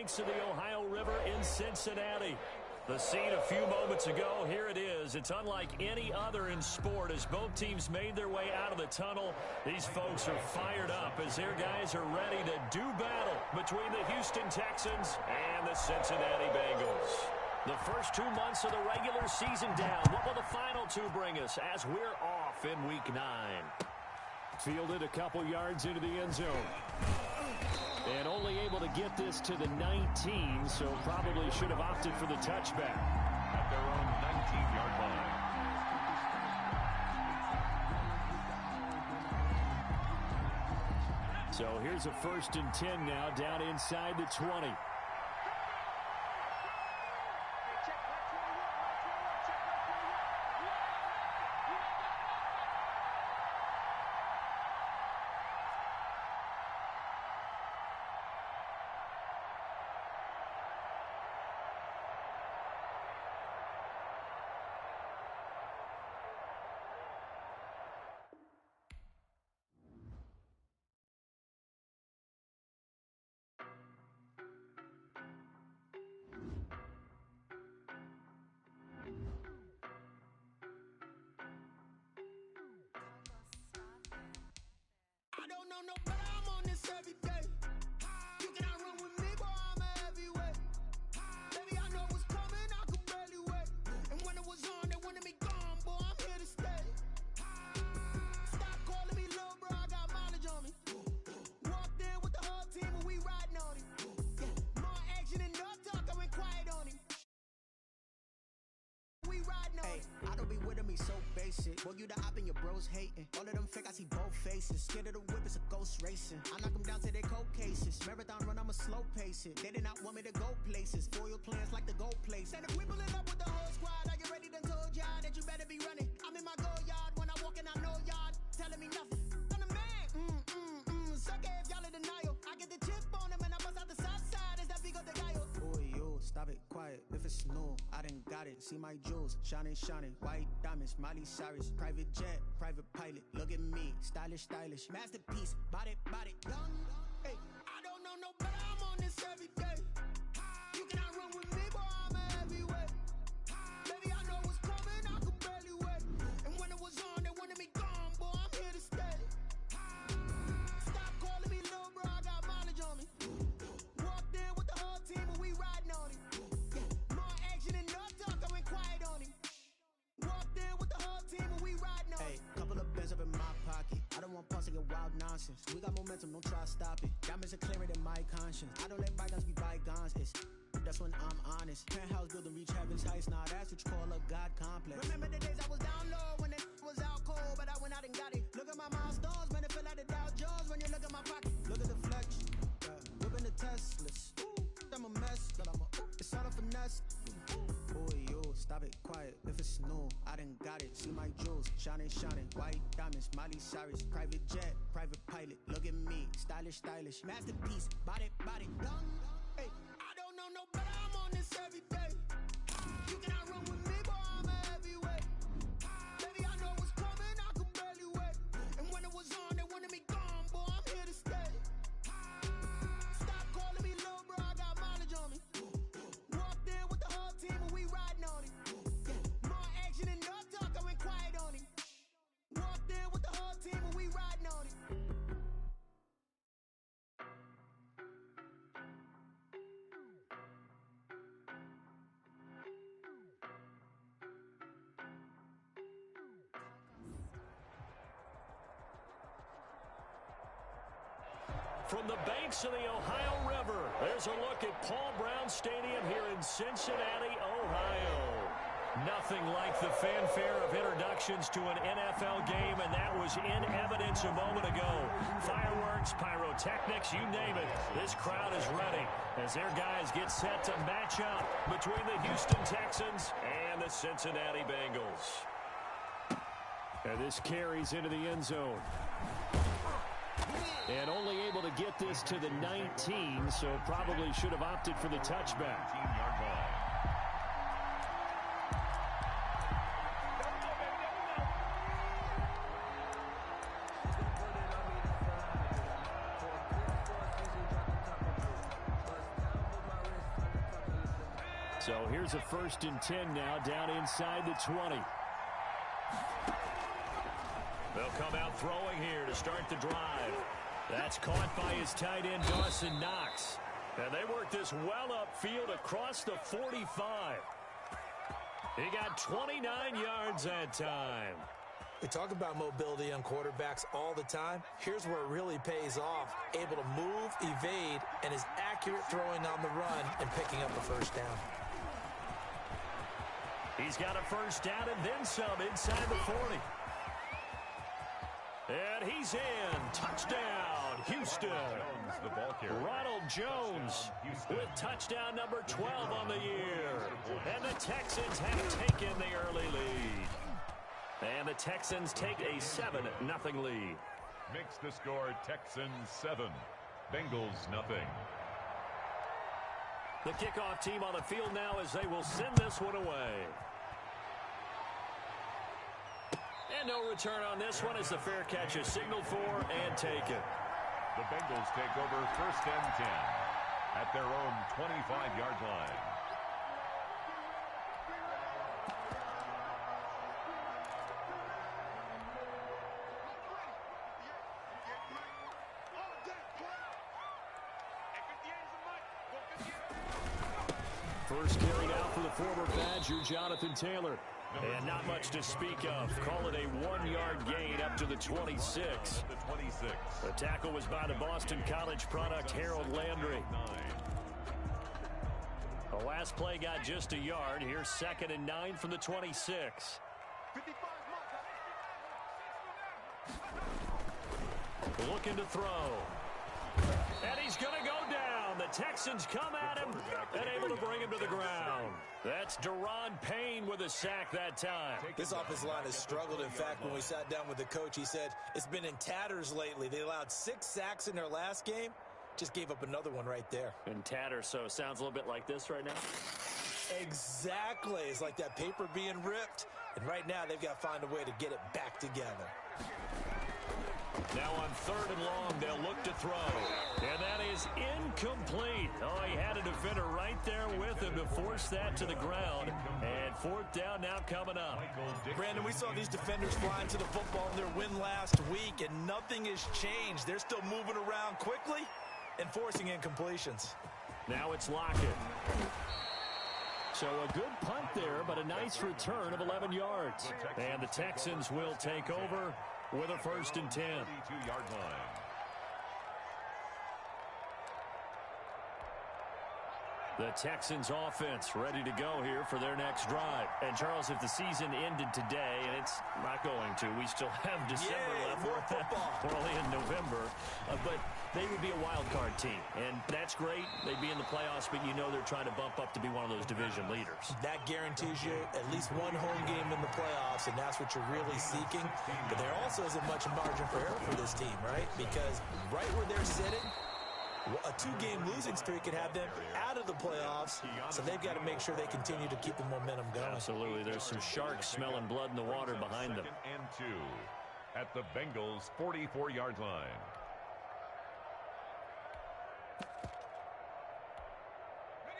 banks of the Ohio River in Cincinnati. The scene a few moments ago, here it is. It's unlike any other in sport as both teams made their way out of the tunnel. These folks are fired up as their guys are ready to do battle between the Houston Texans and the Cincinnati Bengals. The first 2 months of the regular season down. What will the final two bring us as we're off in Week 9? Fielded a couple yards into the end zone. And only able to get this to the 19, so probably should have opted for the touchback. At their own 19-yard line. So here's a 1st and 10 now, down inside the 20. I don't know no better, I'm on this every day. You cannot run with me, boy, I'm a heavyweight. Baby, I know what's coming, I could barely wait. And when it was on, they wanted me gone, boy, I'm here to stay. Stop calling me little bro, I got mileage on me. Walked in with the whole team and we riding on him. More action and no talk, I went quiet on him. We riding on him. I don't be with me so basic. Boy, you the op and your bros hating. All of them fake, I see both faces. Scared of the whip, it's a ghost racing. I knock them down to their cold cases. Marathon run, I'ma slow pace it. They did not want me to go places. Foil plans like the gold place. And if we pulling up with the whole squad, are you ready? Done told y'all that you better be running. I'm in my go yard when I walk in, I know y'all telling me nothing. I'm the man. Suck it if y'all in denial. I get the chip on him and I bust out the south side. Is that Vigo de Gallo? Boy, yo, stop it, quiet. If it's new, I done got it. See my jewels, shining, shining. White diamonds, Miley Cyrus. Private jet, private pilot. Look at me, stylish, stylish. Masterpiece, body, body. Young, hey, I don't know no better, I'm on this every day. You cannot run with me, boy, I'm a heavyweight. Baby, I know what's coming, I could barely wait. And when it was on, they wanted me gone, boy, I'm here to stay. Stop calling me little bro, I got mileage on me. Walked in with the whole team and we riding on him. More action and no talk, I went quiet on him. Walked in with the whole team and we riding on him. hey, couple of bands up in my pocket. I don't want pause to get wild nonsense. We got momentum, don't try to stop it. Diamonds are clearer than my conscience. I don't let bygones be bygones. That's when I'm honest. Penthouse building reach heaven's heights. Nah, that's what you call a God complex. Remember the days I was down low when it was out cold, but I went out and got it. Look at my milestones, man, it feel like the Dow Jones when you look at my pocket. Look at the flex, whipping the Teslas. I'm a mess, but it's all a finesse. Boy, yo, stop it, quiet. If it's new, I done got it. See my jewels, shining, shining. White diamonds, Miley Cyrus. Private jet, private pilot. Look at me, stylish, stylish. Masterpiece, body, body. Young, hey, I don't know no better, I'm on this every day. You cannot run with me, boy, I'm a heavyweight. Baby, I know what's coming, I could barely wait. And when it was on, they wanted me gone, boy, I'm here to stay. Stop calling me little bro, I got mileage on me. Walked in with the whole team and we riding on him. More action and no talk, I went quiet on him. Walked in with the whole team and we riding on him. From the banks of the Ohio River, there's a look at Paul Brown Stadium here in Cincinnati, Ohio. Nothing like the fanfare of introductions to an NFL game, and that was in evidence a moment ago. Fireworks, pyrotechnics, you name it. This crowd is ready as their guys get set to match up between the Houston Texans and the Cincinnati Bengals. And this carries into the end zone. And only able to get this to the 19, so probably should have opted for the touchback. 19-yard line. So here's a 1st and 10 now down inside the 20. They'll come out throwing here to start the drive. That's caught by his tight end, Dawson Knox. And they work this well upfield across the 45. He got 29 yards that time. We talk about mobility on quarterbacks all the time. Here's where it really pays off. Able to move, evade, and is accurate throwing on the run and picking up a first down. He's got a first down and then some inside the 40. And he's in. Touchdown, Houston. Jones, the ball carrier. Ronald Jones with touchdown number 12 on the year. And the Texans have taken the early lead. And the Texans take a 7-0 lead. Makes the score Texans 7, Bengals nothing. The kickoff team on the field now as they will send this one away. And no return on this one as the fair catch is signaled for and taken. The Bengals take over 1st and 10 at their own 25-yard line. First carried out for the former Badger, Jonathan Taylor. And not much to speak of. Call it a 1-yard gain up to the 26. The tackle was by the Boston College product, Harold Landry. The last play got just a yard. Here's 2nd and 9 from the 26. Looking to throw. And he's going to go down. The Texans come at him and able to bring him to the ground. That's Daron Payne with a sack that time. This offensive line has struggled. In fact, when we sat down with the coach, he said it's been in tatters lately. They allowed 6 sacks in their last game. Just gave up another one right there. In tatters, so it sounds a little bit like this right now. Exactly. It's like that paper being ripped. And right now, they've got to find a way to get it back together. Now on 3rd and long, they'll look to throw. And that is incomplete. Oh, he had a defender right there with him to force that to the ground. And 4th down now coming up. Brandon, we saw these defenders flying to the football in their win last week, and nothing has changed. They're still moving around quickly and forcing incompletions. Now it's Lockett. So a good punt there, but a nice return of 11 yards. And the Texans will take over with a 1st and 10. 32-yard line. The Texans offense ready to go here for their next drive. And Charles, if the season ended today, and it's not going to, we still have December left. More football. We're only in November. But they would be a wild card team. And that's great. They'd be in the playoffs, but you know they're trying to bump up to be one of those division leaders. That guarantees you at least one home game in the playoffs, and that's what you're really seeking. But there also isn't much margin for error for this team, right? Because right where they're sitting, a 2-game losing streak could have them out of the playoffs, so they've got to make sure they continue to keep the momentum going. Absolutely. There's some sharks smelling blood in the water behind them. 2nd and 2 at the Bengals' 44-yard line.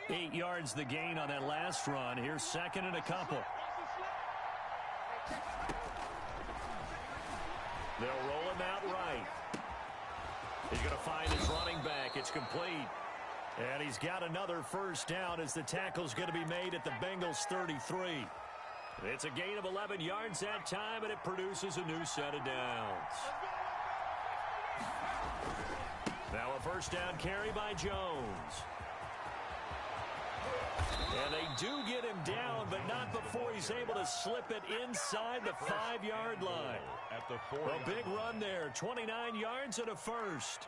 Eight yards the gain on that last run. Here's 2nd and a couple. They'll roll him out right. He's going to find his running back. It's complete. And he's got another first down as the tackle's going to be made at the Bengals 33. It's a gain of 11 yards that time, and it produces a new set of downs. Now a first down carry by Jones. And they do get him down, but not before he's able to slip it inside the 5-yard line. At the A big run there, 29 yards and a first.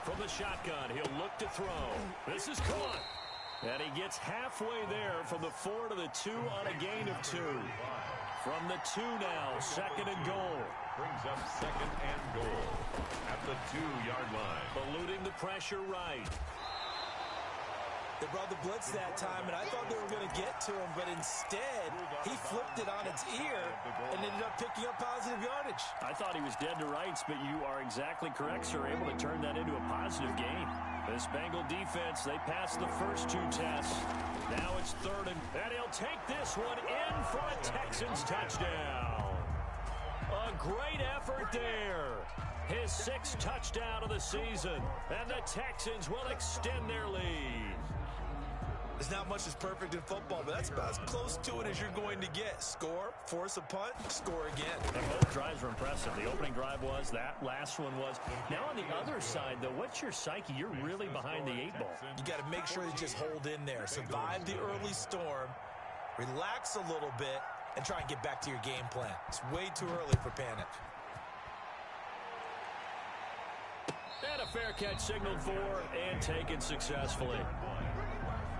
From the shotgun, he'll look to throw. This is caught. And he gets halfway there from the 4 to the 2 on a gain of 2. From the 2 now, 2nd and goal. brings up 2nd and goal at the 2-yard line. Eluding the pressure right. They brought the blitz that time, and I thought they were going to get to him, but instead he flipped it on its ear and ended up picking up positive yardage. I thought he was dead to rights, but you are exactly correct, sir. Able to turn that into a positive gain. This Bengal defense, they passed the first two tests. Now it's third, and he'll take this one in for a Texans touchdown. A great effort there. His sixth touchdown of the season, and the Texans will extend their lead. There's not much that's perfect in football, but that's about as close to it as you're going to get. Score, force a punt, score again. And both drives were impressive. The opening drive was, that last one was. Now on the other side, though, what's your psyche? You're really behind the 8-ball. You got to make sure you just hold in there. Survive the early storm, relax a little bit, and try and get back to your game plan. It's way too early for panic. And a fair catch signaled for and taken successfully.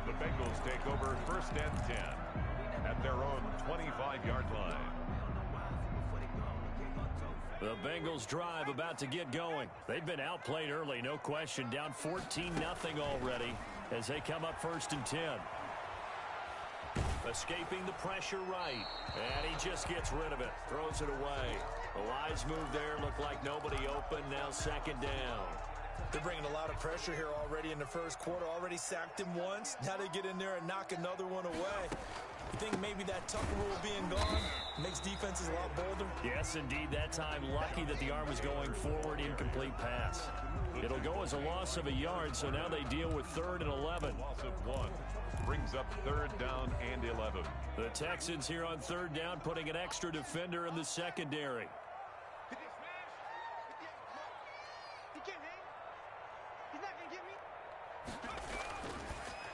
The Bengals take over first and 10 at their own 25-yard line. The Bengals drive about to get going. They've been outplayed early, no question. Down 14-0 already as they come up first and 10. Escaping the pressure right. And he just gets rid of it. Throws it away. The wise move there. Looked like nobody open. Now second down. They're bringing a lot of pressure here already in the first quarter. Already sacked him once. Now they get in there and knock another one away. You think maybe that Tucker rule being gone makes defenses a lot bolder? Yes, indeed. That time, lucky that the arm was going forward. Incomplete pass. It'll go as a loss of a yard, so now they deal with 3rd and 11. Loss of 1 brings up 3rd down and 11. The Texans here on 3rd down, putting an extra defender in the secondary.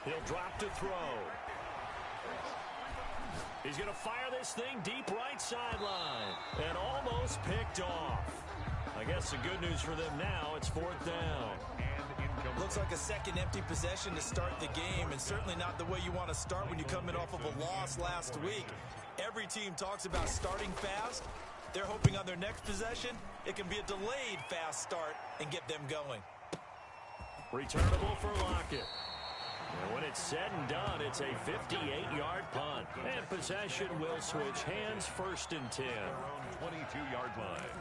He'll drop to throw. He's going to fire this thing deep right sideline. And almost picked off. I guess the good news for them now, it's 4th down. Looks like a second empty possession to start the game, and certainly not the way you want to start when you come in off of a loss last week. Every team talks about starting fast. They're hoping on their next possession, it can be a delayed fast start and get them going. Returnable for Lockett. And when it's said and done, it's a 58-yard punt. And possession will switch hands, 1st and 10. 22-yard line.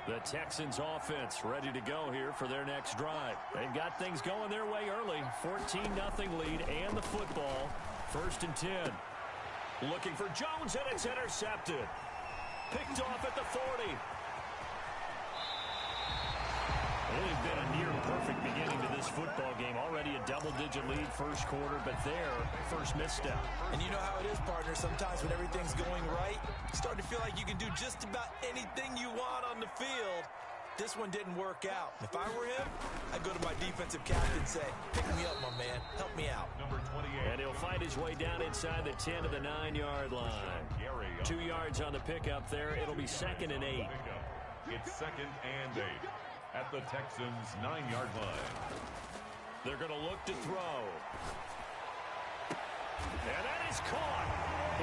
The Texans offense ready to go here for their next drive. They've got things going their way early. 14-0 lead and the football. 1st and 10. Looking for Jones, and it's intercepted. Picked off at the 40. Really been a near-perfect beginning to this football game. Already a double-digit lead first quarter, but their first misstep. And you know how it is, partner. Sometimes when everything's going right, you start to feel like you can do just about anything you want on the field. This one didn't work out. If I were him, I'd go to my defensive captain and say, pick me up, my man. Help me out. Number 28. And he'll fight his way down inside the 10 to the 9-yard line. 2 yards on the pickup there. It'll be 2nd and 8. It's 2nd and 8 at the Texans' 9-yard line. They're going to look to throw. And that is caught.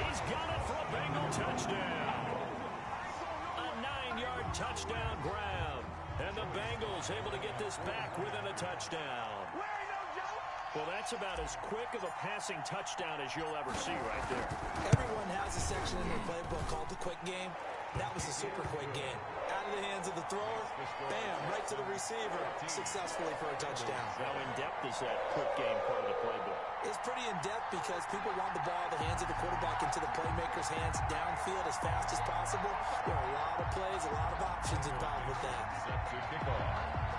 He's got it for a Bengal touchdown. A 9-yard touchdown grab. And the Bengals able to get this back within a touchdown. Well, that's about as quick of a passing touchdown as you'll ever see right there. Everyone has a section in their playbook called the quick game. That was a super quick game. Out of the hands of the thrower, bam, right to the receiver, successfully for a touchdown. How in-depth is that quick game part of the playbook? It's pretty in-depth because people want the ball out of the hands of the quarterback into the playmaker's hands downfield as fast as possible. There are a lot of plays, a lot of options involved with that. Set to kick off.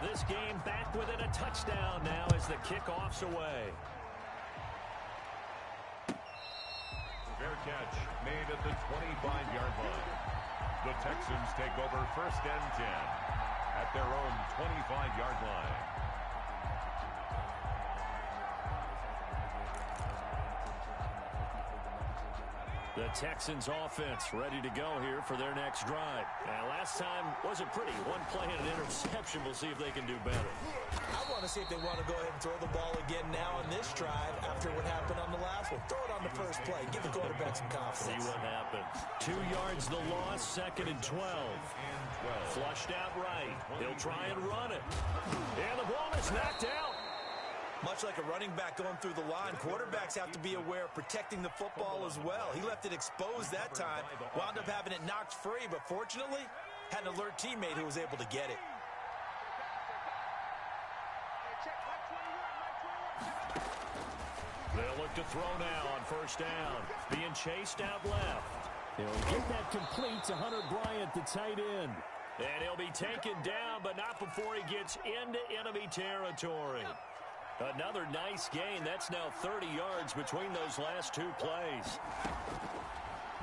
This game back within a touchdown now as the kickoff's away. Fair catch made at the 25-yard line. The Texans take over 1st and 10 at their own 25-yard line. The Texans offense ready to go here for their next drive. And last time wasn't pretty. One play and an interception. We'll see if they can do better. I want to see if they want to go ahead and throw the ball again now on this drive after what happened on the last one. Throw it on the first play. Give the quarterback some confidence. See what happens. 2 yards the loss, 2nd and 12. Flushed out right. He'll try and run it. And the ball is knocked out. Much like a running back going through the line, quarterbacks have to be aware of protecting the football as well. He left it exposed that time, wound up having it knocked free, but fortunately, had an alert teammate who was able to get it. They'll look to throw now on first down. Being chased out left. He'll get that complete to Hunter Bryant, the tight end. And he'll be taken down, but not before he gets into enemy territory. Another nice gain. That's now 30 yards between those last 2 plays.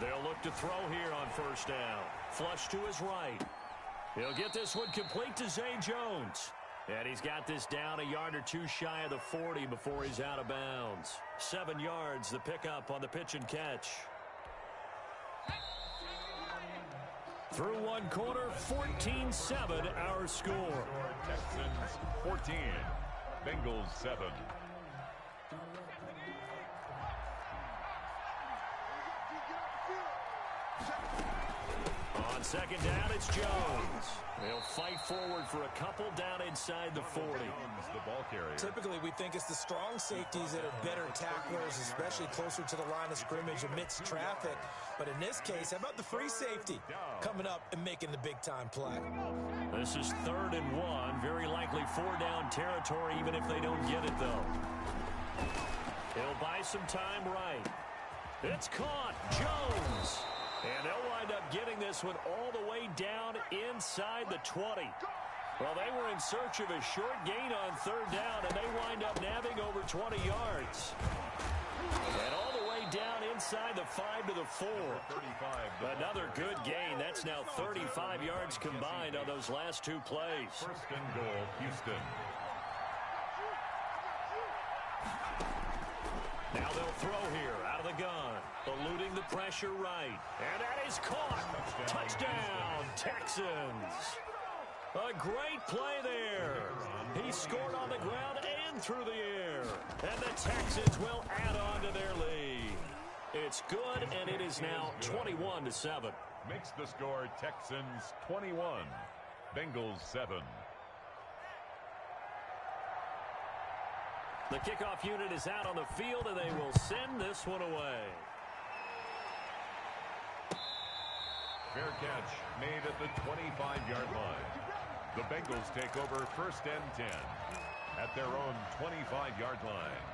They'll look to throw here on first down. Flush to his right. He'll get this one complete to Zay Jones. And he's got this down a yard or 2 shy of the 40 before he's out of bounds. 7 yards, the pickup on the pitch and catch. Through 1 quarter, 14-7 our score. Texans 14. Bengals 7. On second down, it's Jones. They'll fight forward for a couple down inside the 40. The ball carrier. Typically, we think it's the strong safeties that are better tacklers, especially closer to the line of scrimmage amidst traffic. But in this case, how about the free safety coming up and making the big-time play? This is 3rd and 1. Very likely 4-down territory, even if they don't get it, though. He'll buy some time right. It's caught. Jones. And they'll wind up getting this one all the way down inside the 20. Well, they were in search of a short gain on 3rd down, and they wind up nabbing over 20 yards. And all the way down inside the 5 to the 4. Another good gain. That's now 35 yards combined on those last 2 plays. 1st and goal, Houston. Now they'll throw here out of the gun. Eluding the pressure right. And that is caught. Touchdown, Texans. A great play there. He scored on the ground and through the air. And the Texans will add on to their lead. It's good, and it is now 21-7. Makes the score Texans 21. Bengals 7. The kickoff unit is out on the field, and they will send this one away. Fair catch made at the 25-yard line. The Bengals take over 1st and 10 at their own 25-yard line.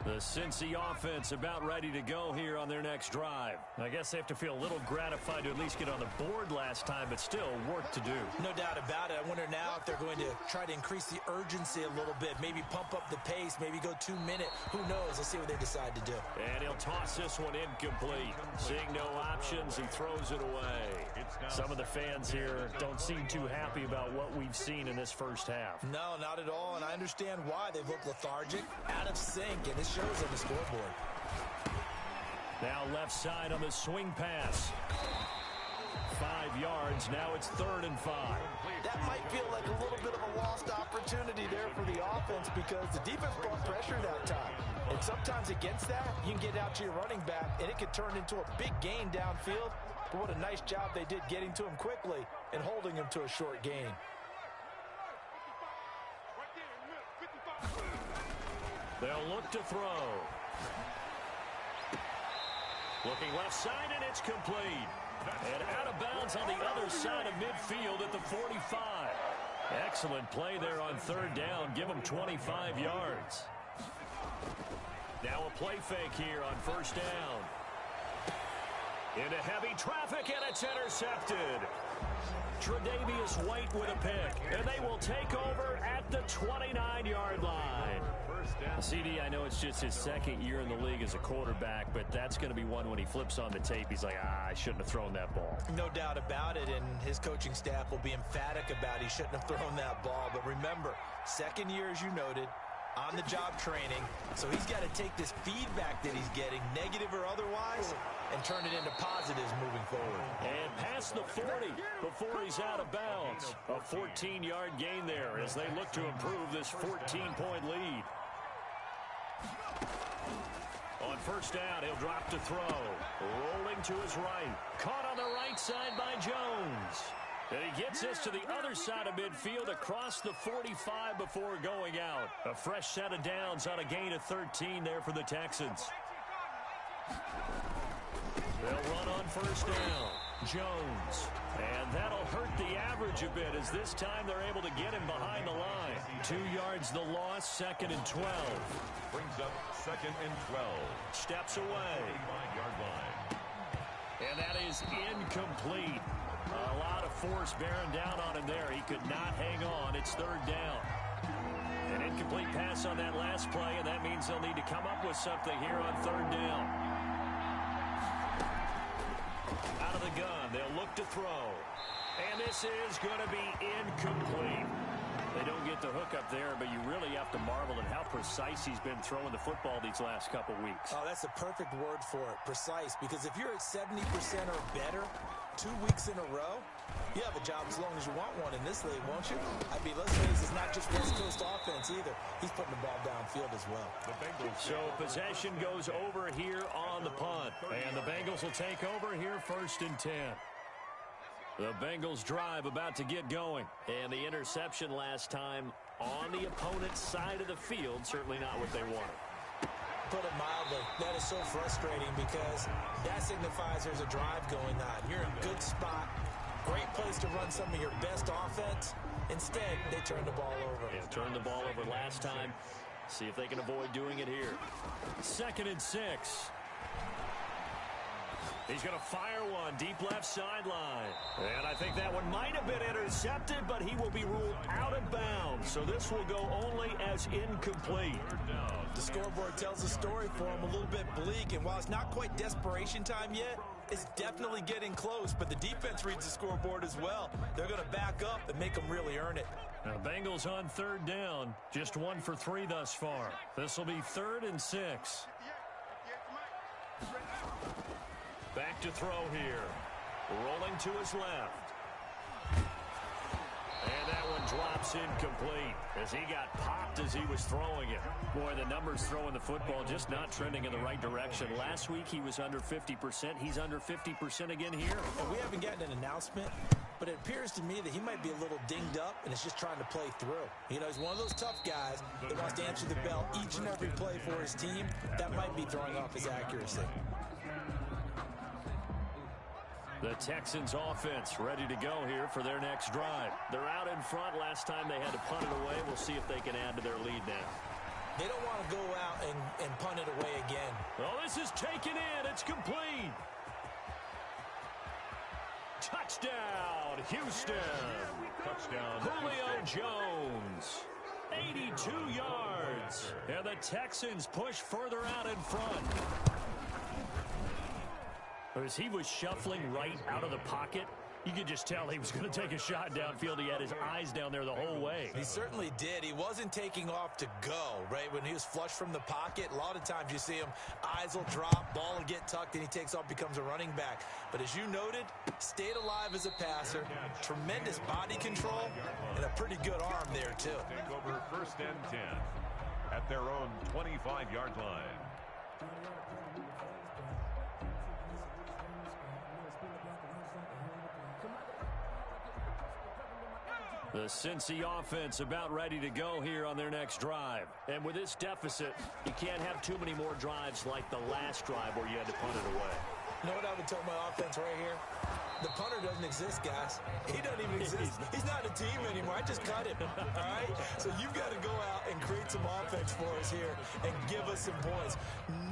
The Cincy offense about ready to go here on their next drive. I guess they have to feel a little gratified to at least get on the board last time, but still work to do. No doubt about it. I wonder now if they're going to try to increase the urgency a little bit, maybe pump up the pace, maybe go 2-minute. Who knows? Let's see what they decide to do. And he'll toss this one incomplete. Seeing no options, he throws it away. Some of the fans here don't seem too happy about what we've seen in this first half. No, not at all, and I understand why. They've looked lethargic, out of sync, and this shows on the scoreboard. Now left side on the swing pass. 5 yards. Now it's 3rd and 5. That might feel like a little bit of a lost opportunity there for the offense because the defense brought pressure that time. And sometimes against that, you can get out to your running back, and it could turn into a big gain downfield. But what a nice job they did getting to him quickly and holding him to a short gain. They'll look to throw. Looking left side, and it's complete. And out of bounds on the other side of midfield at the 45. Excellent play there on 3rd down. Give them 25 yards. Now a play fake here on 1st down. Into heavy traffic, and it's intercepted. Tre'Davious White with a pick, and they will take over at the 29-yard line. CD, I know it's just his second year in the league as a quarterback, but that's going to be one when he flips on the tape. He's like, I shouldn't have thrown that ball. No doubt about it, and his coaching staff will be emphatic about he shouldn't have thrown that ball. But remember, second year, as you noted, on-the-job training, so he's got to take this feedback that he's getting, negative or otherwise, and turn it into positives moving forward. And past the 40 before he's out of bounds. A 14-yard gain there as they look to improve this 14-point lead. On first down, he'll drop to throw. Rolling to his right. Caught on the right side by Jones. And he gets this to the other side of midfield across the 45 before going out. A fresh set of downs on a gain of 13 there for the Texans. They'll run on first down. Jones. And that'll hurt the average a bit as this time they're able to get him behind the line. 2 yards the loss, 2nd and 12. Brings up 2nd and 12. Steps away. 5-yard line. And that is incomplete. A lot of force bearing down on him there. He could not hang on. It's 3rd down. An incomplete pass on that last play, and that means they'll need to come up with something here on 3rd down. Out of the gun, they'll look to throw. And this is going to be incomplete. They don't get the hook up there, but you really have to marvel at how precise he's been throwing the football these last couple weeks. Oh, that's the perfect word for it, precise, because if you're at 70% or better 2 weeks in a row, you have a job as long as you want one in this league, won't you? I mean, let's face it, it's not just West Coast offense either. He's putting the ball downfield as well. So possession goes over here on the punt, and the Bengals will take over here 1st and 10. The Bengals drive about to get going. And the interception last time on the opponent's side of the field, certainly not what they wanted. Put it mildly, that is so frustrating because that signifies there's a drive going on. You're in a good spot, great place to run some of your best offense. Instead, they turn the ball over. Yeah, turned the ball over last time. See if they can avoid doing it here. 2nd and 6. He's going to fire one deep left sideline. And I think that one might have been intercepted, but he will be ruled out of bounds. So this will go only as incomplete. The scoreboard tells the story for him, a little bit bleak. And while it's not quite desperation time yet, it's definitely getting close. But the defense reads the scoreboard as well. They're going to back up and make them really earn it. Now, Bengals on 3rd down. Just 1 for 3 thus far. This will be 3rd and 6. Back to throw here. Rolling to his left. And that one drops incomplete as he got popped as he was throwing it. Boy, the numbers throwing the football just not trending in the right direction. Last week he was under 50%. He's under 50% again here. And we haven't gotten an announcement, but it appears to me that he might be a little dinged up and is just trying to play through. You know, he's one of those tough guys that wants to answer the bell each and every play for his team. That might be throwing off his accuracy. The Texans offense ready to go here for their next drive. They're out in front. Last time they had to punt it away. We'll see if they can add to their lead now. They don't want to go out and punt it away again. Oh, this is taken in. It's complete. Touchdown, Houston. Touchdown. Julio Jones. 82 yards. And the Texans push further out in front. As he was shuffling right out of the pocket, you could just tell he was going to take a shot downfield. He had his eyes down there the whole way. He certainly did. He wasn't taking off to go, right? When he was flush from the pocket, a lot of times you see him, eyes will drop, ball will get tucked, and he takes off, becomes a running back. But as you noted, stayed alive as a passer, tremendous body control, and a pretty good arm there, too. Take over 1st and 10 at their own 25-yard line. The Cincy offense about ready to go here on their next drive. And with this deficit, you can't have too many more drives like the last drive where you had to punt it away. You know what I would tell my offense right here? The punter doesn't exist, guys. He doesn't even exist. He's not a team anymore. I just cut him, all right? So you've got to go out and create some offense for us here and give us some points.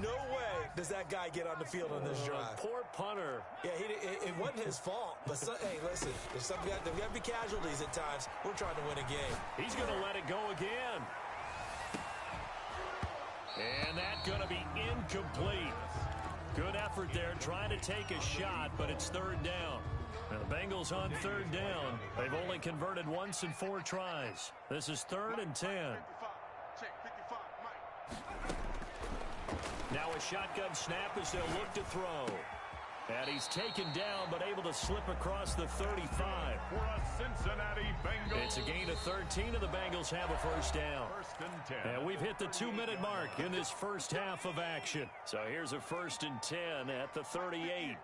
No way does that guy get on the field on this drive. Poor punter. Yeah, it wasn't his fault. But, hey, listen, there's got to be casualties at times. We're trying to win a game. He's going to let it go again. And that's going to be incomplete. Good effort there trying to take a shot, but it's third down. Now the Bengals on third down. They've only converted once in 4 tries. This is 3rd and 10. Now a shotgun snap as they'll look to throw. And he's taken down, but able to slip across the 35. For a Cincinnati Bengals. It's a gain of 13, and the Bengals have a first down. 1st and 10. And we've hit the 2-minute mark in this first half of action. So here's a 1st and 10 at the 38.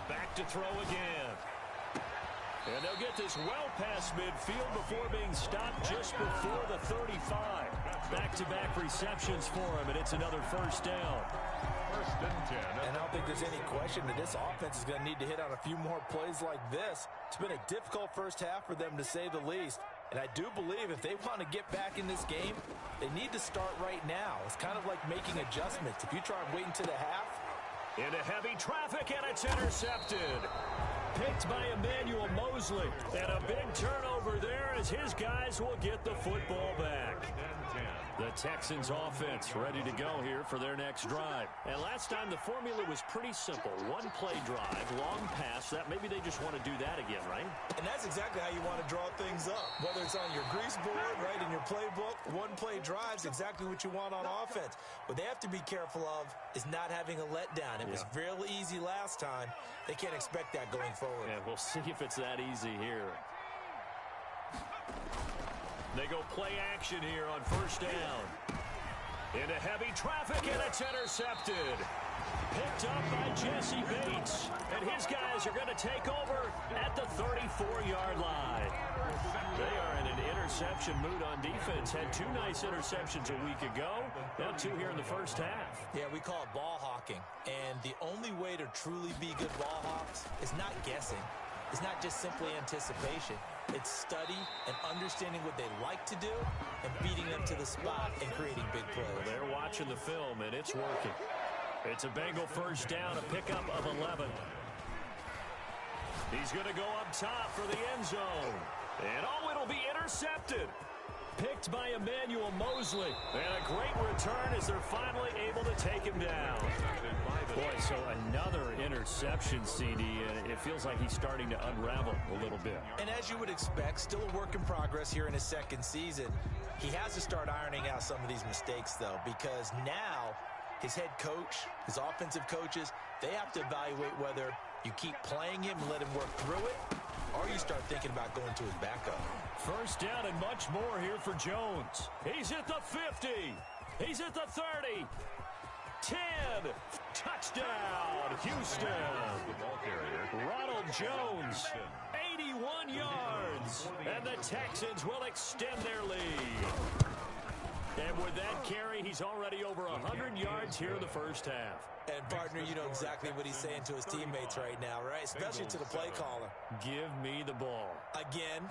Back to throw again. And they'll get this well past midfield before being stopped just before the 35. Back-to-back receptions for him, and it's another first down. 1st and 10. And I don't think there's any question that this offense is going to need to hit on a few more plays like this. It's been a difficult first half for them, to say the least. And I do believe if they want to get back in this game, they need to start right now. It's kind of like making adjustments. If you try and wait until the half. Into heavy traffic, and it's intercepted. Picked by Emmanuel Mosley. And a big turnover there as his guys will get the football back. The Texans offense ready to go here for their next drive. And last time the formula was pretty simple. One play drive, long pass. That maybe they just want to do that again, right? And that's exactly how you want to draw things up. Whether it's on your grease board, right, in your playbook, one play drive's exactly what you want on offense. What they have to be careful of is not having a letdown. It was real easy last time. They can't expect that going forward. Yeah, we'll see if it's that easy here. They go play action here on first down. Into heavy traffic, and it's intercepted. Picked up by Jesse Bates. And his guys are going to take over at the 34-yard line. They are in an interception mood on defense. Had 2 nice interceptions a week ago. Now 2 here in the first half. Yeah, we call it ball hawking. And the only way to truly be good ball hawks is not guessing. It's not just simply anticipation. It's study and understanding what they like to do and beating them to the spot and creating big plays. They're watching the film, and it's working. It's a Bengal first down, a pickup of 11. He's going to go up top for the end zone. And, it'll be intercepted. Picked by Emmanuel Mosley. And a great return as they're finally able to take him down. Boy, so another interception, CD. It feels like he's starting to unravel a little bit. And as you would expect, still a work in progress here in his second season. He has to start ironing out some of these mistakes, though, because now his head coach, his offensive coaches, they have to evaluate whether you keep playing him and let him work through it, or you start thinking about going to his backup. First down and much more here for Jones. He's at the 50. He's at the 30. 10. Touchdown, Houston. Ronald Jones, 81 yards. And the Texans will extend their lead. And with that carry, he's already over 100 yards here in the first half. And, partner, you know exactly what he's saying to his teammates right now, right? Especially to the play caller. Give me the ball. Again,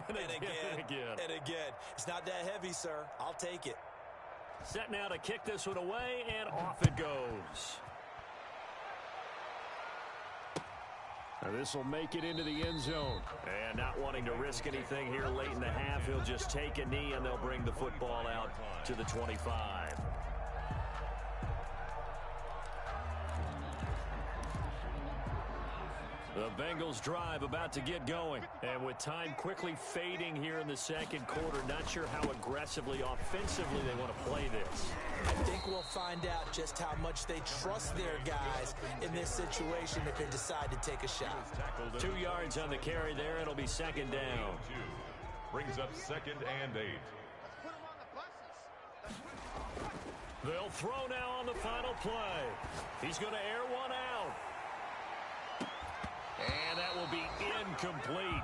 and again, and again. It's not that heavy, sir. I'll take it. Set now to kick this one away, and off it goes. Now this will make it into the end zone. And not wanting to risk anything here late in the half, he'll just take a knee, and they'll bring the football out to the 25. The Bengals drive about to get going. And with time quickly fading here in the second quarter, not sure how aggressively, offensively they want to play this. I think we'll find out just how much they trust their guys in this situation if they decide to take a shot. 2 yards on the carry there. It'll be second down. Brings up 2nd and 8. They'll throw now on the final play. He's going to air one out. And that will be incomplete.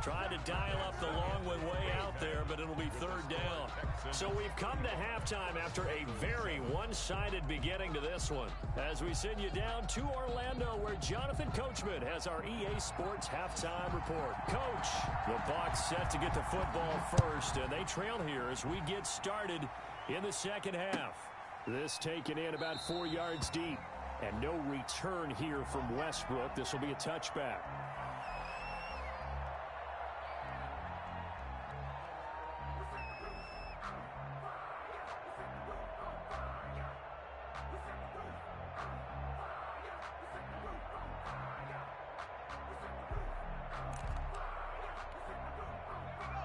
Tried to dial up the long one way out there, but it'll be third down. So we've come to halftime after a very one-sided beginning to this one. As we send you down to Orlando, where Jonathan Coachman has our EA Sports halftime report. Coach, the Bucs set to get the football first, and they trail here as we get started in the second half. This taken in about 4 yards deep, and no return here from Westbrook. This will be a touchback.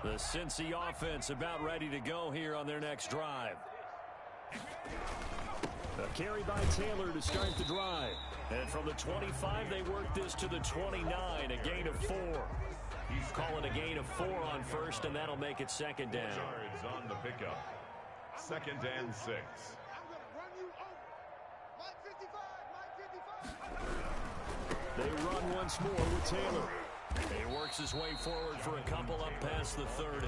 The Cincy offense about ready to go here on their next drive. A carry by Taylor to start the drive. And from the 25, they work this to the 29, a gain of 4. He's calling a gain of 4 on first, and that'll make it second down. Yards on the pickup. 2nd and 6. They run once more with Taylor. He works his way forward for a couple up past the 30.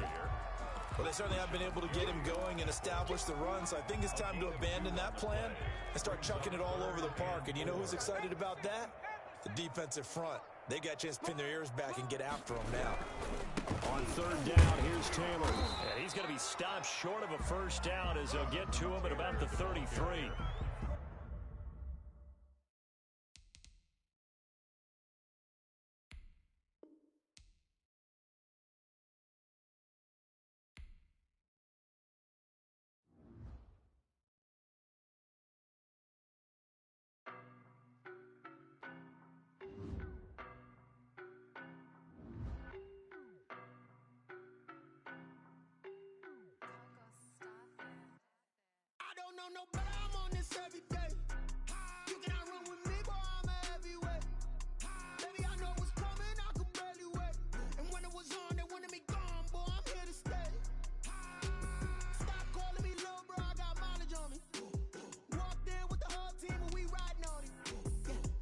Well, they certainly have been able to get him going and establish the run, so I think it's time to abandon that plan and start chucking it all over the park. And you know who's excited about that? The defensive front. They got a chance to pin their ears back and get after him now. On third down, here's Taylor. And he's going to be stopped short of a first down as they'll get to him at about the 33. No, but I'm on this every day. You cannot run with me, boy, I'm a heavyweight. Baby, I know what's coming, I could barely wait. And when it was on, they wanted me gone, boy, I'm here to stay. Stop calling me little bro, I got mileage on me. Walked in with the whole team and we riding on him.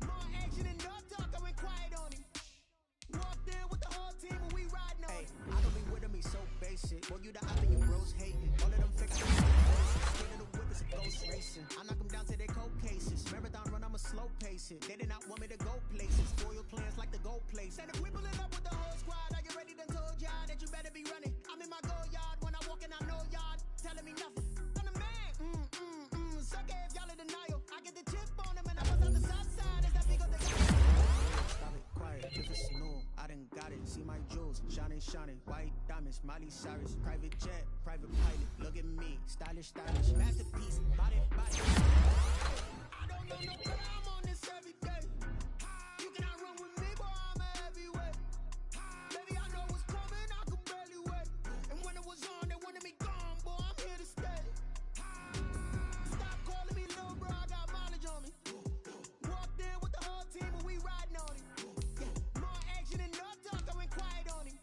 More action and no talk, I went quiet on him. Walked in with the whole team and we riding on him. I don't be with me so basic. Boy, you the op and your bros hating. All of them fake ghost racing. I knock them down to their cold cases. Marathon run, I'ma slow pace it. They did not want me to go places. Spoil plans like the gold place. And if we pulling up with the whole squad, are you ready? Done told y'all that you better be running. I'm in my go yard when I walk in, I know y'all telling me nothing. I'm the man. Suck if y'all in denial. I get the chip on them and I was on the south side. Is that big of the Stop it, quiet. If it's new, I done got it. See my jewels, shining, shining. White diamonds, Miley Cyrus. Private jet, private pilot. Look at me, stylish, stylish. Masterpiece, body, body. I don't know no better, I'm on this every day. You cannot run with me, boy, I'm a heavyweight. Baby, I know what's coming, I could barely wait. And when it was on, they wanted me gone, boy, I'm here to stay. Stop calling me little bro, I got mileage on me. Walked in with the whole team and we riding on him. More action and no talk, I went quiet on him.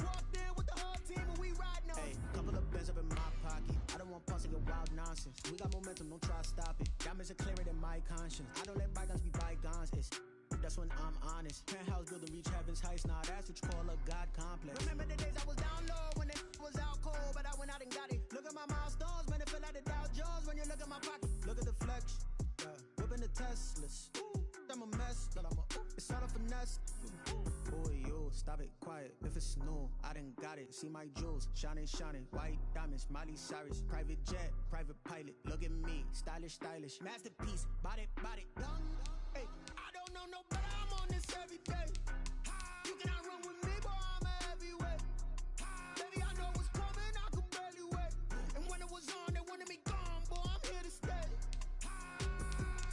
Walked in with the whole team and we riding on him. Couple of bands up in my pocket. I don't want punks and your wild nonsense. We got momentum, don't try to stop it. Diamonds are clearer than my conscience. I don't let bygones be bygones. That's when I'm honest. Penthouse building, reach heaven's heights. Nah, that's what you call a God complex. Remember the days I was down low when it was out cold, but I went out and got it. Look at my milestones, man, it feel like the Dow Jones when you look at my pocket. Look at the flex, whipping the Teslas. I'm a mess, but it's all a finesse. Boy, you stop it, quiet. If it's new, I done got it. See my jewels, shining, shining. White diamonds, Miley Cyrus. Private jet, private pilot. Look at me, stylish, stylish. Masterpiece, body, body. Hey, I don't know no better, I'm on this every day. You cannot run with me, boy, I'm a heavyweight. Baby, I know what's coming, I could barely wait. And when it was on, they wanted me gone, boy, I'm here to stay.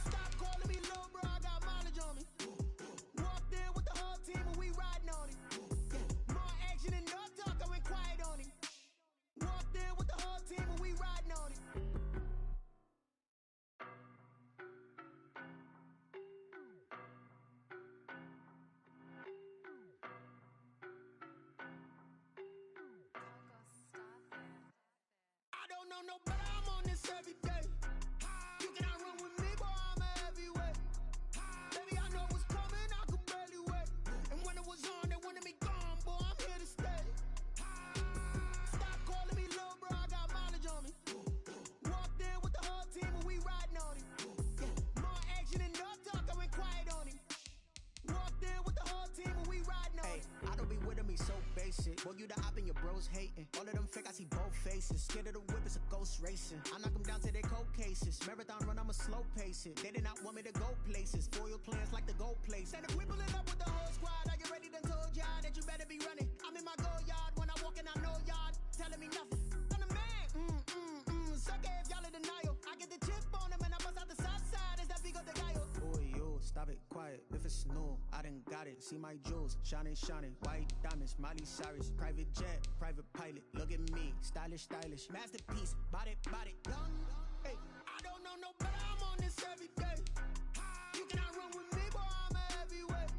Stop calling me little bro, I got mileage on me. Walked in with the whole team and we riding on him. More action and no talk, I went quiet on him. Walked in with the whole team and we riding on him. basic. Boy, you the op and your bros hating. All of them fake, I see both faces. Scared of the whip, it's a ghost racing. I knock them down to their cold cases. Marathon run, I'ma slow pace it. They did not want me to go places. Foil plans like the gold place. And if we pulling up with the whole squad, are you ready? Done told y'all that you better be running. I'm in my go yard. When I walk in, I know y'all telling me nothing. I'm the man. Suck it if y'all in denial. I get the chip on them and I bust out the south side. Is that Vigo de Gallo? Boy, yo, stop it, quiet. If it's new, I done got it. See my jewels, shining, shining. White diamonds, Miley Cyrus. Private jet, private pilot. Look at me, stylish, stylish. Masterpiece, body, body. Young, hey, I don't know no better. I'm on this every day. You cannot run with me, boy, I'm a heavyweight.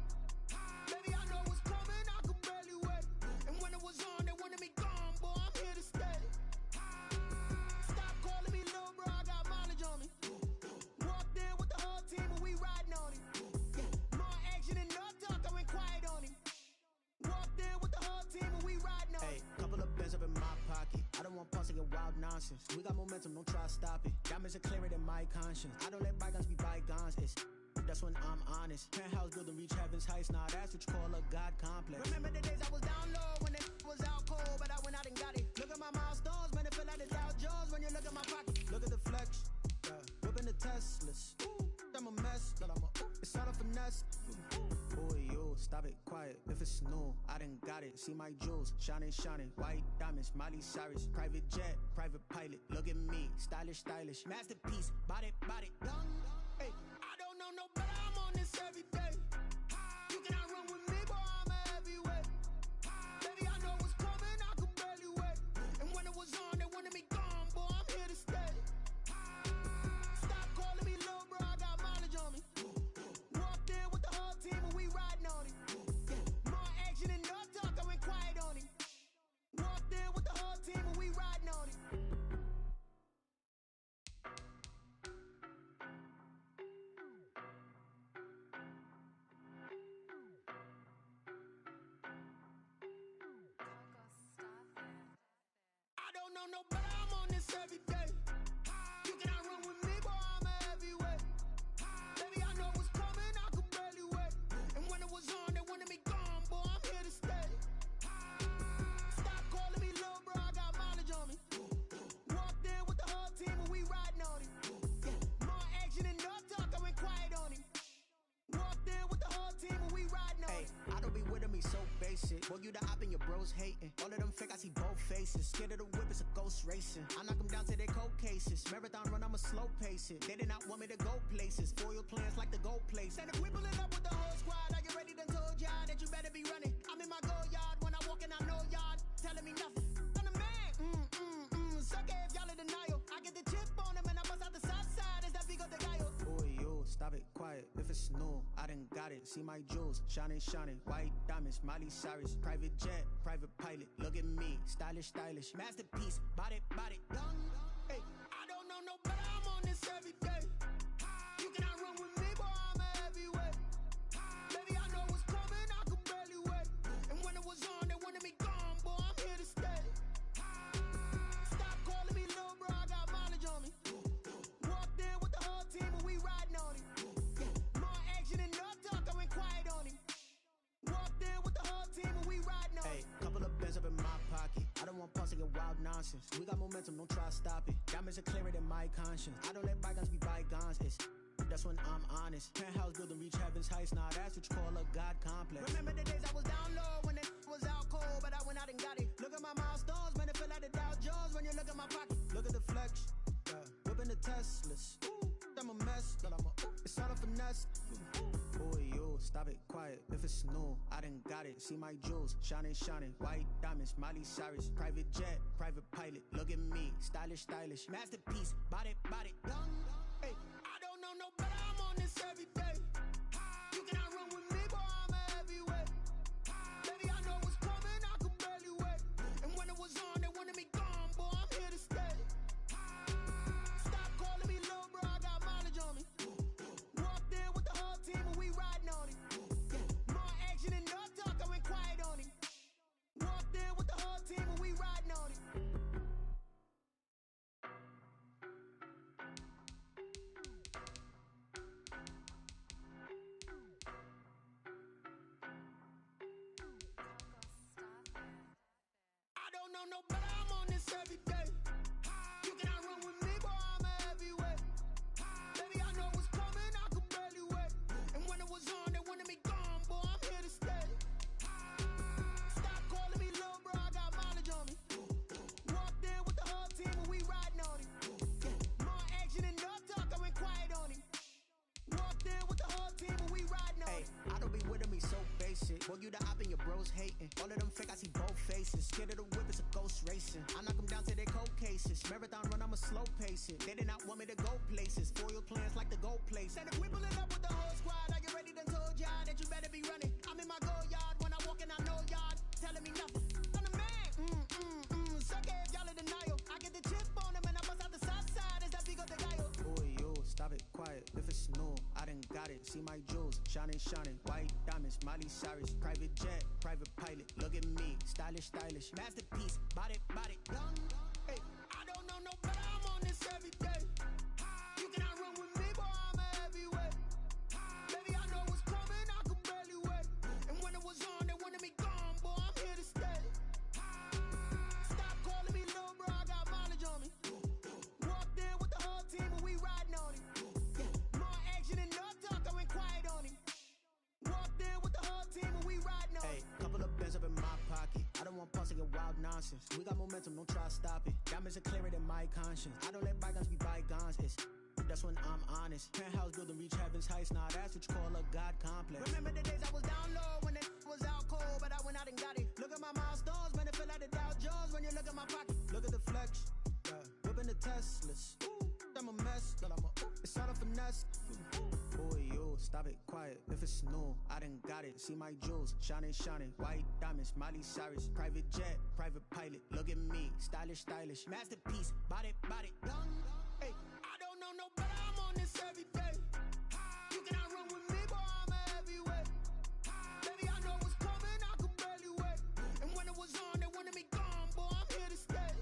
Baby, I know what's coming, I could barely wait. And when it was on, they wanted me gone, boy, I'm here to stay. Stop calling me little bro, I got mileage on me. Walked in with the whole team and we riding on it. More action and no talk, I went quiet on him. Walked in with the whole team and we riding on it. Hey, couple of bands up in my pocket. I don't want pause to get wild nonsense. We got momentum, don't try to stop it. Diamonds are clearer than my conscience. I don't let bygones be bygones. That's when I'm honest. Penthouse building reach heaven's heights. Nah, that's what you call a God complex. Remember the days I was down low when it was out cold, but I went out and got it. Look at my milestones, man, it feel like the Dow Jones when you look at my pocket. Look at the flex, whipping the Teslas. I'm a mess, but it's all a finesse. Boy, yo, stop it, quiet. If it's new, I done got it. See my jewels, shining, shining. White diamonds, Miley Cyrus. Private jet, private pilot. Look at me, stylish, stylish. Masterpiece, body, body. Young, hey, I don't know no better. I'm on this every day. You cannot run with me, boy, I'm a heavyweight. Baby, I know what's coming, I could barely wait. And when it was on, they wanted me gone, boy, I'm here to stay. Stop calling me little bro, I got mileage on me. Walked in with the whole team and we riding on it. More action and no talk, I went quiet on him. Walked in with the whole team and we riding on it. I don't know no better, I'm on this every day. You cannot run with me, boy, I'm a heavyweight. Baby, I know what's coming, I could barely wait. And when it was on, they wanted me gone, boy, I'm here to stay. Stop calling me little bro, I got mileage on me. Walked in with the whole team and we riding on it. More action and no talk, I went quiet on him. Walked in with the whole team and we riding on it. I don't be with me so basic. Boy, you the op and your bros hating. All of them fake, I see both faces. Scared of the whip, it's a ghost racing. I knock them down to their cold cases. Marathon run, I'ma slow pace it. They did not want me to go places. Foil plans like the gold place. And if we pulling up with the whole squad, are you ready? Done told y'all that you better be running. I'm in my go yard. When I walk in, I know y'all telling me nothing. I'm the man. Suck it if y'all in denial. I get the chip on them and I bust out the south side. Is that Vigo de Gallo? Boy, yo, stop it, quiet. If it's new, I done got it. See my jewels, shining, shining. White diamonds, Miley Cyrus. Private jet, private pilot. Look at me, stylish, stylish. Masterpiece, body, body. Young, hey, I don't know no better. I'm on this every day. You cannot run with me, boy, I'm a heavyweight. Baby, I know what's coming, I could barely wait. And when it was on, they wanted me gone, boy, I'm here to stay. Stop calling me little bro, I got mileage on me. Walked in with the whole team and we riding on it. More action and no talk, I went quiet on him. Walked in with the whole team and we riding on it. Hey, couple of bands up in my pocket. I don't want pause to get wild nonsense. We got momentum, don't try to stop it. Diamonds are clearer than my conscience. I don't let bygones be bygones. That's when I'm honest. Penthouse building reach heaven's heights. Nah, that's what you call a God complex. Remember the days I was down low when it was out cold, but I went out and got it. Look at my milestones, man, it feel like the Dow Jones when you look at my pocket. Look at the flex, whipping the Teslas. I'm a mess, but it's all a finesse. Boy, yo, stop it, quiet. If it's new, I done got it. See my jewels, shining, shining. White diamonds, Miley Cyrus. Private jet, private pilot. Look at me, stylish, stylish. Masterpiece, body, body. Young, hey, I don't know no better. I'm on this every day. You cannot run with me, boy, I'm a heavyweight. Baby, I know what's coming, I could barely wait. And when it was on, they wanted me gone, boy, I'm here to stay. Stop calling me little bro, I got mileage on me. Walked in with the whole team and we riding on it. More action and no talk, I went quiet on him. Walked in with the whole team and we riding on it. Scared of the whip, it's a ghost racing. I knock them down to their cold cases. Marathon run, I'm a slow pace it. They did not want me to go places. Foil plans like the gold place. And if we pulling up with the whole squad, are you ready? Done told y'all that you better be running. I'm in my go yard. When I walk in, I know y'all telling me nothing. I'm the man. Suck it if y'all in denial. I get the chip on them and I bust out the south side. Is that big of the guy? Boy, yo, stop it, quiet. If it's no, I done got it. See my jewels, shining. White diamonds, Miley Cyrus. Private jet, private pilot. Look at me, stylish. Masterpiece, body, young. Hey, I don't know no better. I'm on this every day. You cannot run with me, boy. I'm a heavyweight. Baby, I know what's coming. I could barely wait. And when it was on, they wanted me gone, boy. I'm here to stay. Stop calling me little bro. I got mileage on me. Walked in with the whole team and we riding on him. More action and no talk. I went quiet on him. Walked in with the whole team and we riding on him. Hey, couple of bands up in my pocket. I don't want pulse to get wild nonsense. We got momentum, don't try to stop it. Diamonds are clearer than my conscience. I don't let bygones be bygones. That's when I'm honest. Penthouse building, reach heaven's heights. Nah, that's what you call a God complex. Remember the days I was down low when it was out cold, but I went out and got it. Look at my milestones, man, it feel like the Dow Jones when you look at my pocket. Look at the flex, whipping the Teslas. I'm a mess, but it's all a finesse. Boy, yo, stop it, quiet. If it's no, I done got it. See my jewels, shining. White diamonds, Miley Cyrus. Private jet, private pilot. Look at me, stylish. Masterpiece, body, young. Hey, I don't know no better. I'm on this every day. You cannot run with me, boy. I'm a heavyweight. Baby, I know what's coming. I could barely wait. And when it was on, they wanted me gone, boy. I'm here to stay.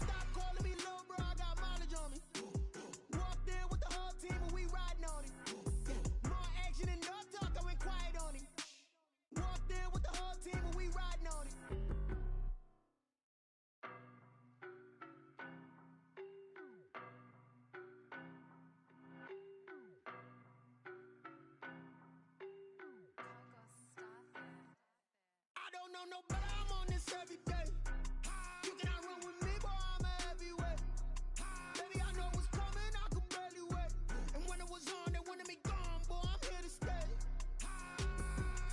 Stop calling me little bro. I got mileage on me. Walked in with the whole team and we riding on him. More action and no talk. I went quiet on him. Walked in with the whole team and we riding on him. I don't know no better. I'm on this every day. You cannot run with me, boy. I'm a heavyweight. Baby, I know what's coming. I could barely wait. And when it was on, they wanted me gone, boy. I'm here to stay.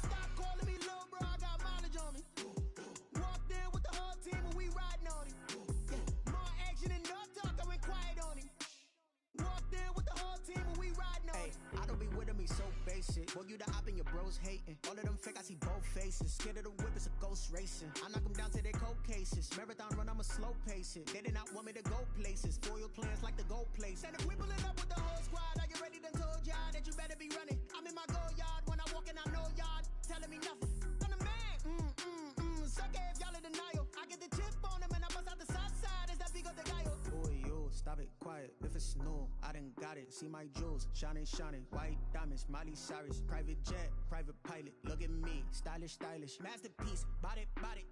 Stop calling me little bro. I got mileage on me. Walked in with the whole team and we riding on him. More action and no talk. I went quiet on him. Walked in with the whole team and we riding on him. I don't be with me so basic. Boy, you the op and your bros hating. All of them fake, I see both faces. Scared of the whip, it's a ghost racing. I knock them down to their cold cases. Marathon run, I'm a slow pace it. They did not want me to go places. Foil plans like the gold place. And if we pulling up with the whole squad, are you ready? Done told y'all that you better be running. I'm in my go yard. When I walk in, I know y'all telling me nothing. I'm the man. Suck it if y'all in denial. I get the chip on them and I bust out the south side. Is that big of the guy? Boy, yo, stop it, quiet. If it's no, I done got it. See my jewels, shining. White diamonds, Miley Cyrus. Private jet, private pilot. Look at me, stylish. Masterpiece, body,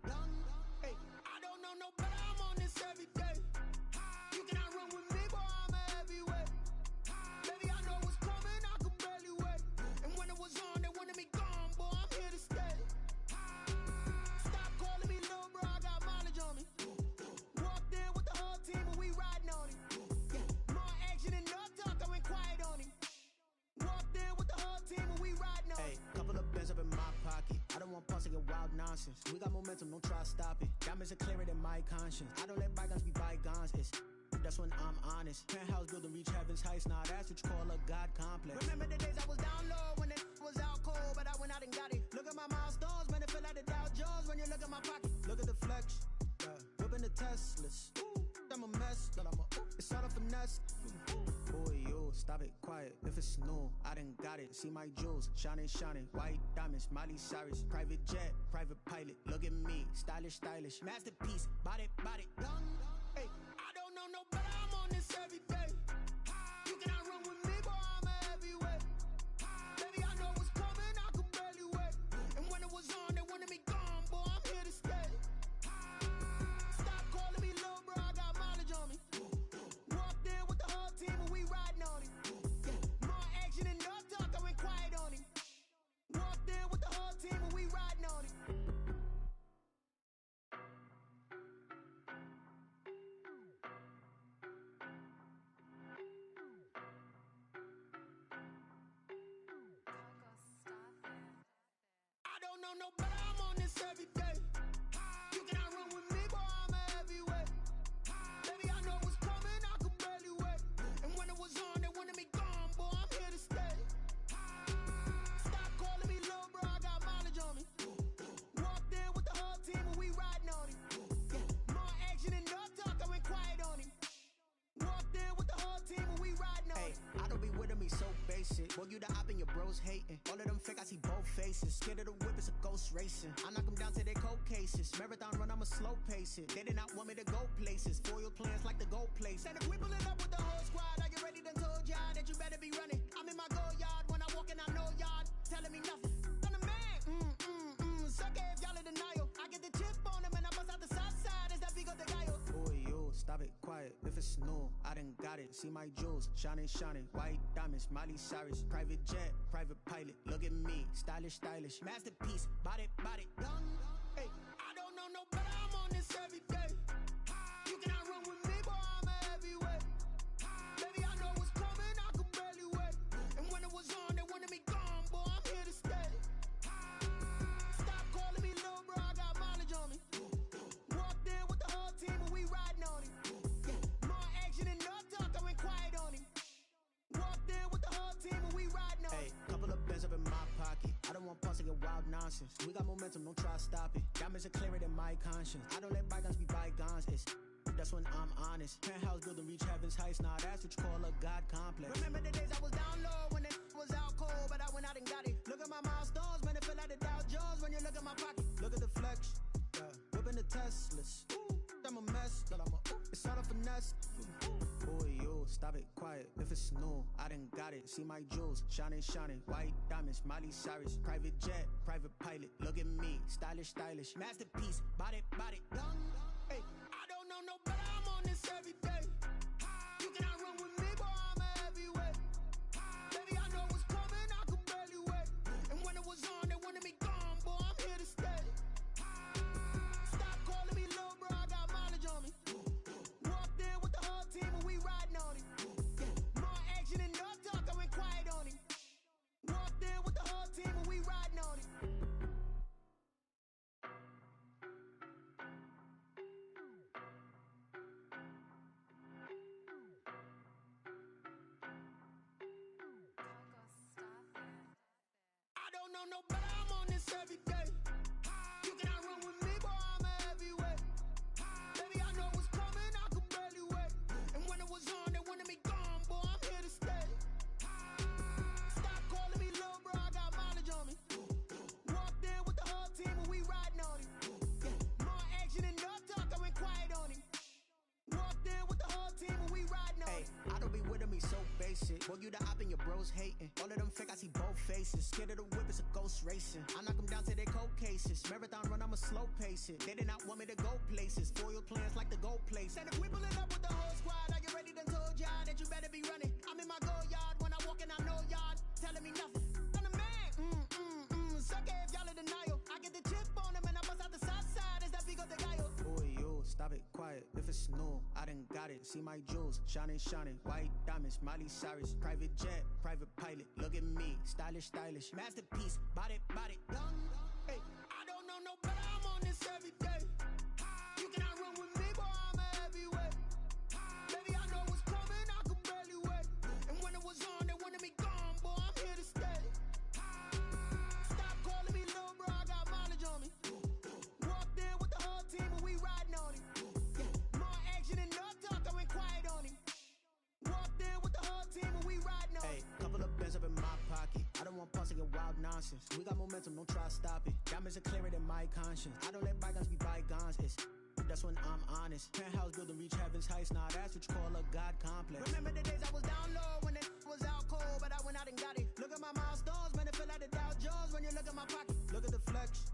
young. Hey, I don't know no better. I'm on this every day. You cannot run with me, boy. I'm a heavyweight. Baby, I know what's coming. I could barely wait. And when it was on, they wanted me gone, boy. I'm here to stay. Stop calling me little bro. I got mileage on me. Walked in with the whole team and we riding on him. More action and no talk. I went quiet on him. Walked in with the whole team and we riding on him. Hey, couple of bands up in my pocket. I don't want pulse to get wild nonsense. We got momentum, don't try to stop it. Diamonds are clearer than my conscience. I don't let bygones be bygones. That's when I'm honest. Penthouse building, reach heaven's heights. Nah, that's what you call a God complex. Remember the days I was down low when it was out cold, but I went out and got it. Look at my milestones, man, it feel like the Dow Jones when you look at my pocket. Look at the flex, whipping the Teslas. I'm a mess, but it's all a finesse. Boy, yo, stop it, quiet. If it's no, I done got it. See my jewels, shining. White diamonds, Miley Cyrus. Private jet, private pilot. Look at me, stylish. Masterpiece, body, young. Hey, I don't know no better. I'm on this every day. You cannot run with me, boy. I'm a heavyweight. Baby, I know what's coming. I could barely wait. And when it was on, they wanted me gone, boy. I'm here to stay. Stop calling me little bro. I got mileage on me. Walked in with the whole team and we riding on him. More action and no talk. I went quiet on him. Walked in with the whole team and we riding on him. I don't know no better. I'm on this every day. basic. Boy, you the op and your bros hating. All of them fake, I see both faces. Scared of the whip, it's a ghost racing. I knock them down to their cold cases. Marathon run, I'ma slow pace it. They did not want me to go places. Foil plans like the gold place. And if we pulling up with the whole squad, are you ready? Done told y'all that you better be running. I'm in my go yard when I walk in, I know y'all telling me nothing. I'm the man. Suck it if y'all in denial. I get the chip on them and I bust out the south side. Is that Vigo de Gallo? Boy, yo, stop it, quiet. If it's new, I done got it. See my jewels, shining, shining. White diamonds, Miley Cyrus. Private jet, private pilot. Look at me, stylish, stylish. Masterpiece, body, done. Hey, I don't know no better. I'm on this every day. You cannot run with me, boy. I'm a heavyweight. Baby, I know what's coming. I could barely wait. And when it was on, they wanted me gone, boy. I'm here to stay. Stop calling me little bro. I got mileage on me. Walked in with the whole team and we riding on him. More action and no talk. I went quiet on him. Walked in with the whole team and we riding on him. Hey, couple of bands up in my pocket. I don't want pause to get wild nonsense. We got momentum, don't try to stop it. Diamonds are clearer than my conscience. I don't let bygones be bygones. That's when I'm honest. Penthouse building, reach heaven's heights. Nah, that's what you call a God complex. Remember the days I was down low when it was out cold, but I went out and got it. Look at my milestones, man, it feel like the Dow Jones when you look at my pocket. Look at the flex, whipping the Teslas. I'm a mess, but it's all a finesse. Boy, yo, stop it, quiet. If it's new, I done got it. See my jewels, shining, shining. White diamonds, Miley Cyrus. Private jet, private pilot. Look at me, stylish, stylish. Masterpiece, body, done. Hey, I don't know no better. I'm on this every day. You cannot run with me, boy. I'm a heavyweight. Baby, I know what's coming. I could barely wait. And when it was on, they wanted me gone, boy. I'm here to stay. Stop calling me little bro. I got mileage on me. Walked in with the whole team and we riding on him. More action and no talk. I went quiet on him. Walked in with the whole team and we riding on him. I don't know no better. I'm on this every day. You cannot run with me, boy. I'm a heavyweight. Baby, I know what's coming. I could barely wait. And when it was on, they wanted me gone, boy. I'm here to stay. Stop calling me little bro. I got mileage on me. Walked in with the whole team and we riding on him. More action and no talk. I went quiet on him. Walked in with the whole team and we riding on him. I don't be with me so basic. Boy, you the op and your bros hating. All of them fake, I see both faces. Scared of the whip, it's a ghost racing. I knock them down to their cold cases. Marathon run, I'ma slow pace it. They did not want me to go places. Foil plans like the gold place. And if we pulling up with the whole squad, are you ready? Done told y'all that you better be running. I'm in my go yard when I walk in, I know y'all telling me nothing. I'm the man. Suck it if y'all in denial. I get the chip on them and I bust out the south side. Is that Vigo de Gallo? Boy, yo, stop it, quiet. If it's new, I done got it. See my jewels, shining, shining. White diamonds, Miley Cyrus. Private jet, private pilot. Look at me, stylish, stylish. Masterpiece, body, done. Hey, I don't know no better. I'm on this every day. You cannot run with me, boy. I'm a heavyweight. Baby, I know what's coming. I could barely wait. And when it was on, they wanted me gone, boy. I'm here to stay. Stop calling me little bro. I got mileage on me. Walked in with the whole team and we riding on him. More action and no talk. I went quiet on him. Walked in with the whole team and we riding on him. Hey, couple of bands up in my pocket. I don't want pause to get wild nonsense. We got momentum, don't try to stop it. Diamonds are clearer than my conscience. I don't let bygones be bygones. That's when I'm honest. Penthouse building, reach heaven's heights. Nah, that's what you call a God complex. Remember the days I was down low when it was out cold, but I went out and got it. Look at my milestones, man, it feel like the Dow Jones when you look at my pocket. Look at the flex,